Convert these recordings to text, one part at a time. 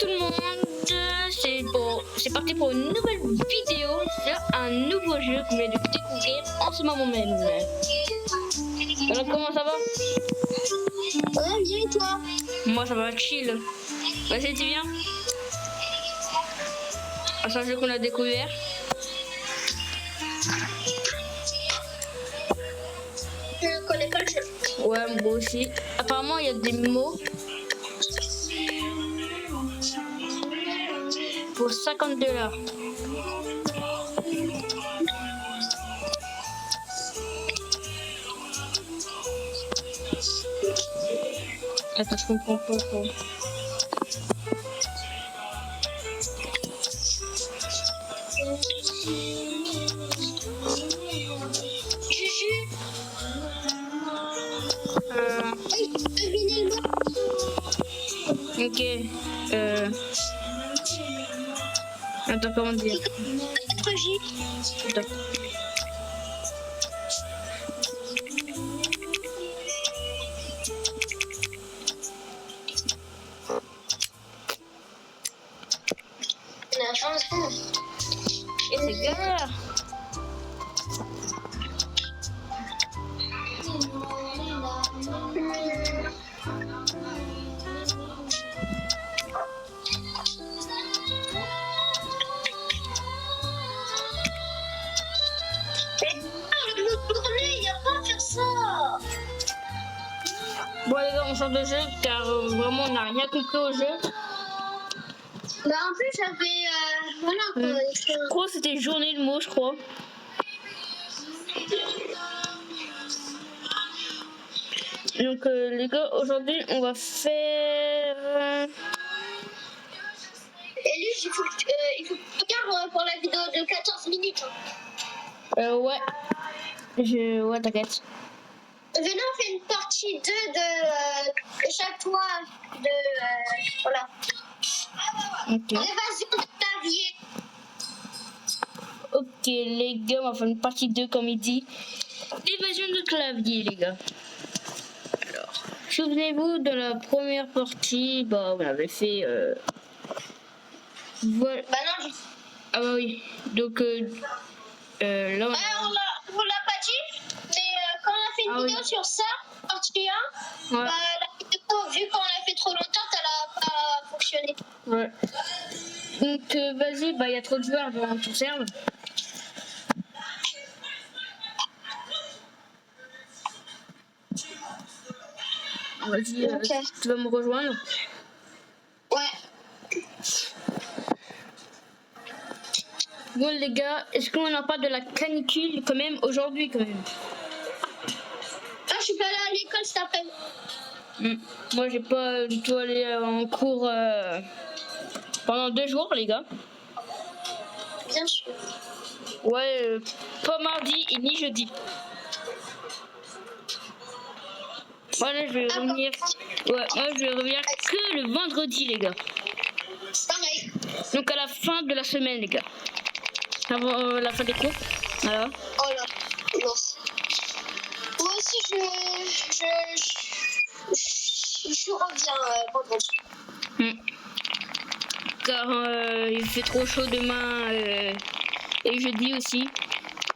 tout le monde, c'est parti pour une nouvelle vidéo sur un nouveau jeu que je vais découvrir en ce moment même. Alors comment ça va? Ouais, bien et toi? Moi ça va chill. Vas-y tu viens? C'est un jeu qu'on a découvert. Je connais pas le jeu. Ouais, moi aussi. Apparemment il y a des mots. Pour 50 $. Attends, je comprends pas quoi. Juju. Devinez le mot. Ok. Attends, comment dire? 4J. Attends. On a la chance. Et c'est galère. Bon les gars, on change de jeu car vraiment on n'a rien compris au jeu. Bah en plus j'avais voilà quoi. Je crois que c'était journée de mots, je crois. Donc les gars, aujourd'hui on va faire... Et lui il faut que tu regardes pour la vidéo de 14 minutes. Ouais. Ouais, t'inquiète. Venez, on fait une partie 2 de chaque fois de voilà. Ok. L'évasion de clavier. Ok les gars, on va faire une partie 2 comme il dit. L'évasion de clavier les gars. Alors, souvenez-vous de la première partie, bah on avait fait... Voilà. Bah non, Ah bah oui. Donc là on... on l'a pas dit, mais quand on a fait une vidéo oui. sur ça, partie 1, Ouais. bah, la vidéo, vu qu'on l'a fait trop longtemps, elle a pas fonctionné. Ouais. Donc vas-y, bah il y a trop de joueurs dans ton serve. Vas-y, Ok. tu vas me rejoindre. Ouais. Bon les gars, est-ce qu'on n'a pas de la canicule quand même aujourd'hui quand même? Ah, je suis pas allée à l'école cet après-midi. Moi j'ai pas du tout allé en cours pendant 2 jours les gars. Bien sûr. Ouais, pas mardi et ni jeudi. Voilà, je vais revenir. Ouais, moi je vais revenir que le vendredi les gars. Pareil. Donc à la fin de la semaine les gars. Avant la fin des cours. Voilà. Oh là. Non. Moi aussi, je reviens vendredi. Car il fait trop chaud demain et jeudi aussi.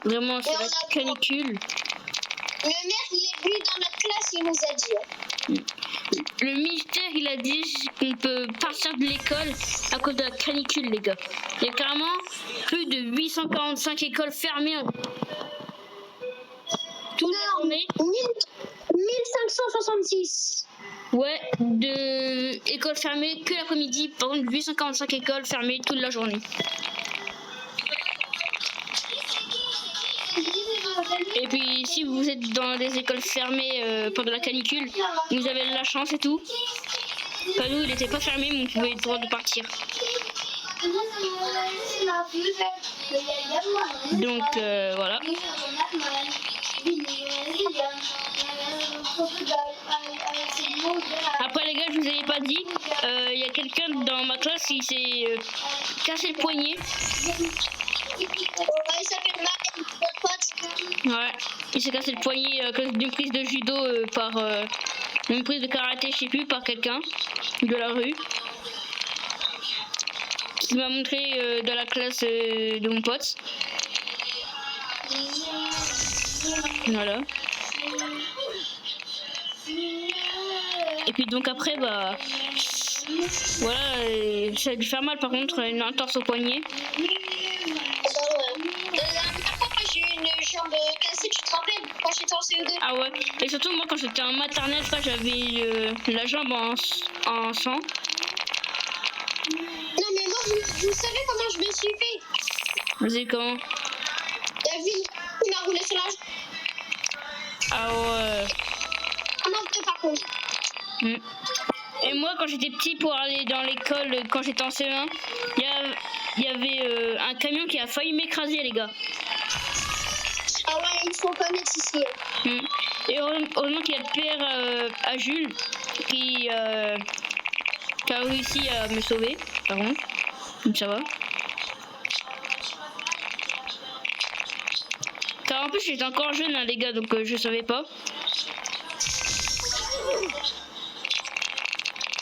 Vraiment, c'est la canicule. Le maire, il est venu dans notre classe, il nous a dit. Le ministère, il a dit qu'on peut partir de l'école à cause de la canicule, les gars. Il y a carrément plus de 845 écoles fermées. Toute la journée. 1566. Ouais, de écoles fermées que l'après-midi. Par contre, 845 écoles fermées toute la journée. Et puis, si vous êtes dans des écoles fermées pendant la canicule, vous avez de la chance et tout. Enfin, nous, il n'était pas fermé, mais on pouvait le droit de partir. Donc, voilà. Après, les gars, je vous avais pas dit, il y a quelqu'un dans ma classe qui s'est cassé le poignet. Ouais, il s'appelle Marc, notre pote. Ouais, il s'est cassé le poignet à cause d'une prise de judo par une prise de karaté, je sais plus, par quelqu'un de la rue. qui m'a montré dans la classe de mon pote. Voilà. Et puis donc après, bah voilà, ça a dû faire mal par contre, une entorse au poignet. La dernière fois, j'ai eu une jambe cassée, tu te rappelles, quand j'étais en CE2. Ah ouais, et surtout moi quand j'étais en maternelle, ça, j'avais la jambe en sang. Non, mais moi, vous savez comment je me suis fait? Vas-y, comment? David, il m'a roulé sur la jambe. Ah ouais. Non, par contre. Et moi quand j'étais petit pour aller dans l'école, quand j'étais en CE1, il y avait un camion qui a failli m'écraser les gars. Ah ouais, il faut connaître ici. Et heureusement qu'il y a le père à Jules qui a réussi à me sauver, par contre. Donc ça va. Car en plus j'étais encore jeune hein, les gars, donc je savais pas.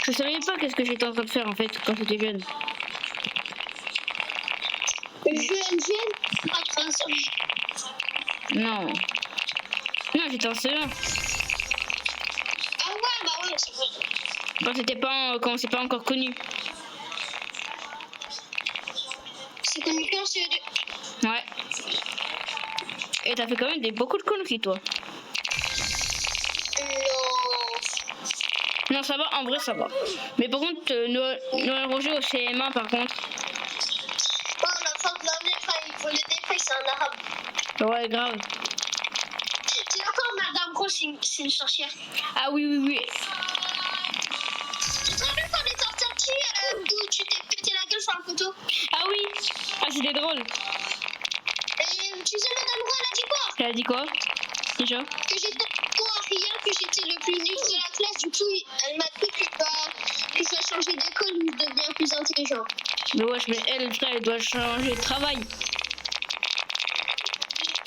Je savais pas qu'est-ce que j'étais en train de faire en fait quand j'étais jeune. Jeune, pas trop. Non. Non, j'étais en CE1. Ah ouais, bah ouais, c'est vrai. Quand c'est pas encore connu. C'est connu qu'en CE2. Ouais. Et t'as fait quand même beaucoup de conneries toi. Non, ça va, en vrai ça va. Mais par contre, Noël Roger au CM1 par contre. Oh, la fin de l'année, il volait des feuilles, c'est un arabe. Ouais, grave. C'est encore Madame Gros, c'est une sorcière. Ah oui. Tu te rappelles quand on est sorti où tu t'es pété la gueule sur un poteau? Ah oui. Ah c'était drôle. Et tu sais, Madame Gros, elle a dit quoi? Elle a dit quoi déjà? Que j'étais trop à rien, que j'étais le plus nul de la classe. Du coup, elle m'a dit que je dois changer d'école, je deviens plus intelligent. Mais wesh, mais elle, frère, elle doit changer de travail.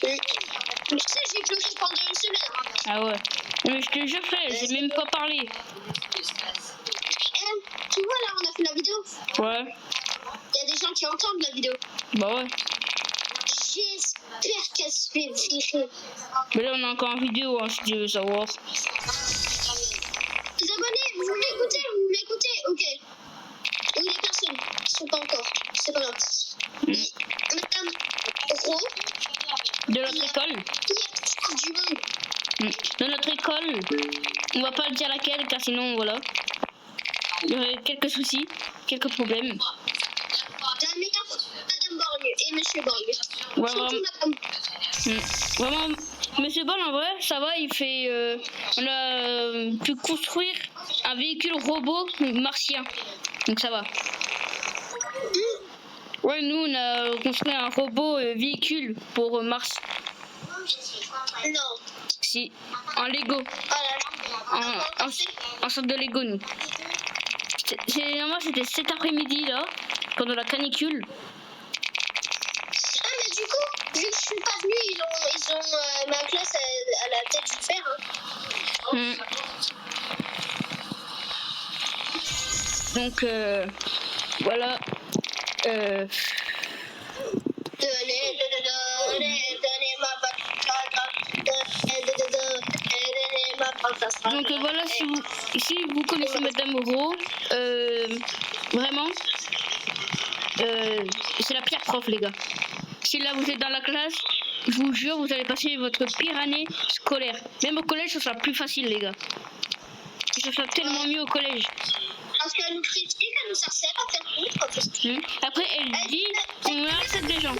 Tu sais, j'ai pleuré pendant une semaine. Ah ouais. Mais je te jure, frère, elle sait même pas parler. Tu vois, là, on a fait la vidéo. Ouais. Il y a des gens qui entendent la vidéo. Bah ouais. J'espère qu'elle se fait virer. Mais là, on est encore en vidéo, hein, si tu veux savoir. Les abonnés, vous m'écoutez, ok. Ou les personnes qui sont pas encore, c'est pas grave. Madame Gros, De notre école. il y a du monde. De notre école. On va pas dire laquelle, car sinon, voilà. Il y aurait quelques soucis, quelques problèmes. Madame Borgne et Monsieur Borgne. Ouais, Surtout vraiment. Madame. Vraiment, Monsieur Ball, en vrai, ça va, il fait. On a pu construire un véhicule robot martien. Donc ça va. Ouais, nous, on a construit un robot véhicule pour Mars. Non. Si, en Lego. En sorte de Lego, nous. Normalement, c'était cet après-midi, là, pendant la canicule. Ah, mais du coup, vu que je suis pas venue, ils ont ma classe, elle a peut-être dû le faire. Hein. Donc, voilà. Donc voilà, si vous connaissez Madame Ro, vraiment, c'est la pire prof les gars. Si là vous êtes dans la classe, je vous jure, vous allez passer votre pire année scolaire. Même au collège, ça sera plus facile les gars. Ça sera tellement mieux au collège. Parce qu'elle nous critique, elle nous harcèle à faire tout. Après, elle dit qu'on harcèle des gens.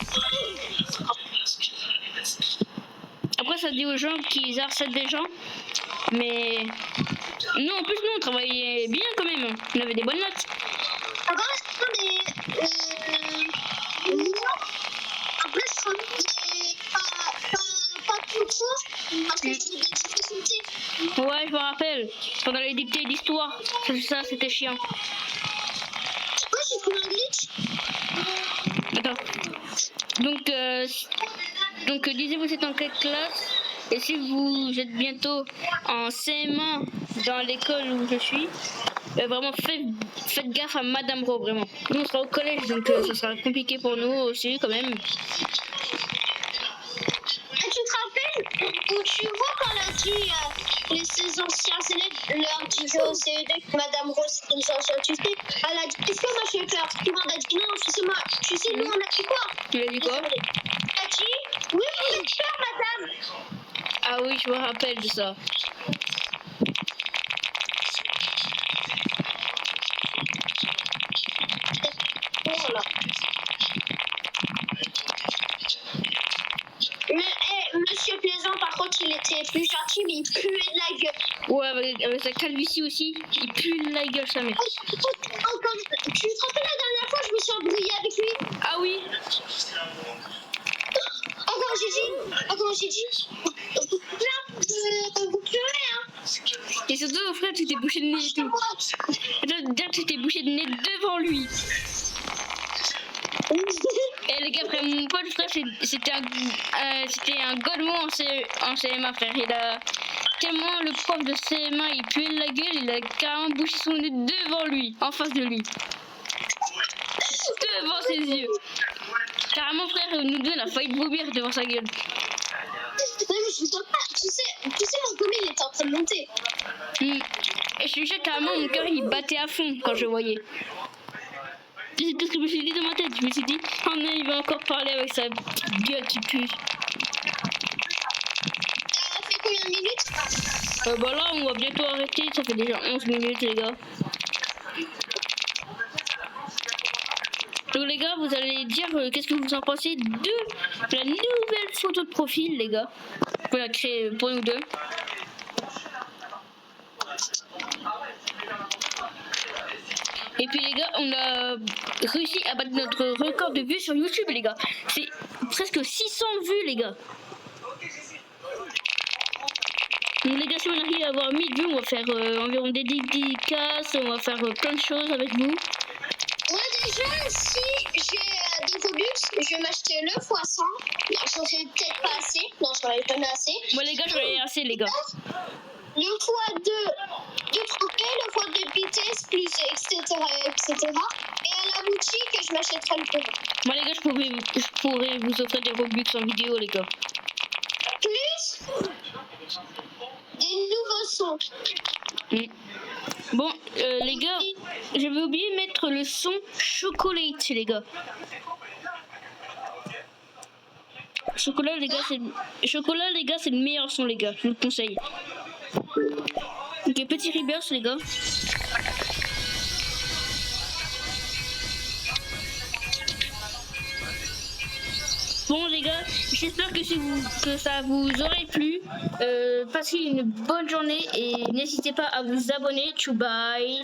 Après, ça dit aux gens qu'ils harcèlent des gens. Mais nous, en plus, nous, on travaillait bien quand même. On avait des bonnes notes. Après, je travaillais pas tout court parce que j'avais des difficultés. Ouais, je me rappelle. Pendant les dictées d'histoire. Ça, c'était chiant. Moi, j'ai trouvé un glitch. Attends. Donc, disiez vous êtes en quelle classe? Et si vous êtes bientôt en CM1 dans l'école où je suis, vraiment faites gaffe à Madame Ro, vraiment. Nous, on sera au collège, donc ça sera compliqué pour nous aussi, quand même. Et tu te rappelles où tu vois quand elle a dit les anciens élèves leur disaient au CE2 que Madame Rose était une ancienne tutrice, elle a dit est-ce que moi je fais peur? Tout le monde a dit non, tu sais nous on a dit quoi? Tu l'as dit quoi? Elle a dit oui, vous faites peur madame. Ah oui, je me rappelle de ça. Voilà. Monsieur Plaisant, par contre, il était plus gentil, mais il puait de la gueule. Ouais, avec sa calvitie aussi, il pue de la gueule, ça, mec. Tu te rappelles la dernière fois, je me suis embrouillée avec lui? Ah oui. Comment j'ai dit vous pleurez, hein. Et surtout, frère, tu t'es bouché de nez et tout. Déjà, tu t'es bouché de nez devant lui. Et les gars, frère, mon pote, frère, c'était un godemont en CMA, frère. Il a tellement le prof de CMA, il puait de la gueule, il a carrément bouché son nez devant lui, en face de lui. Devant ses yeux. Carrément, frère, nous deux, on a failli vomir devant sa gueule. Non, mais je ne pas. Tu sais, mon commis, il était en train de monter. Et je suis sûr, carrément, mon cœur, il battait à fond quand je voyais. C'est tout ce que je me suis dit dans ma tête. Je me suis dit, oh non, il va encore parler avec sa petite gueule qui pue. Ça a fait combien de minutes? Bah là, on va bientôt arrêter. Ça fait déjà 11 minutes, les gars. Donc, les gars, vous allez dire qu'est-ce que vous en pensez de la nouvelle photo de profil, les gars. On l'a créée pour nous deux. Et puis les gars, on a réussi à battre notre record de vues sur YouTube, les gars. C'est presque 600 vues, les gars. Donc les gars, si on arrive à avoir 1000 vues, on va faire environ des dédicaces, on va faire plein de choses avec vous. Moi déjà, si j'ai des Robux, je vais m'acheter le x100. Non, j'en ai peut-être pas assez. Non, j'en ai jamais assez. Moi les gars, j'en ai assez, les gars. Le x2 de trophée, le x2 de vitesse, plus etc. Et à la boutique, je m'achèterai le paiement. Moi les gars, je pourrais vous offrir des Robux en vidéo, les gars. Plus des nouveaux sons. Bon, les gars, j'avais oublié de mettre le son Chocolate, les gars. Chocolat, les gars, c'est le meilleur son, les gars. Je vous le conseille. Ok, petit reverse, les gars. Bon les gars, j'espère que ça vous aurait plu. Passez une bonne journée et n'hésitez pas à vous abonner. Bye.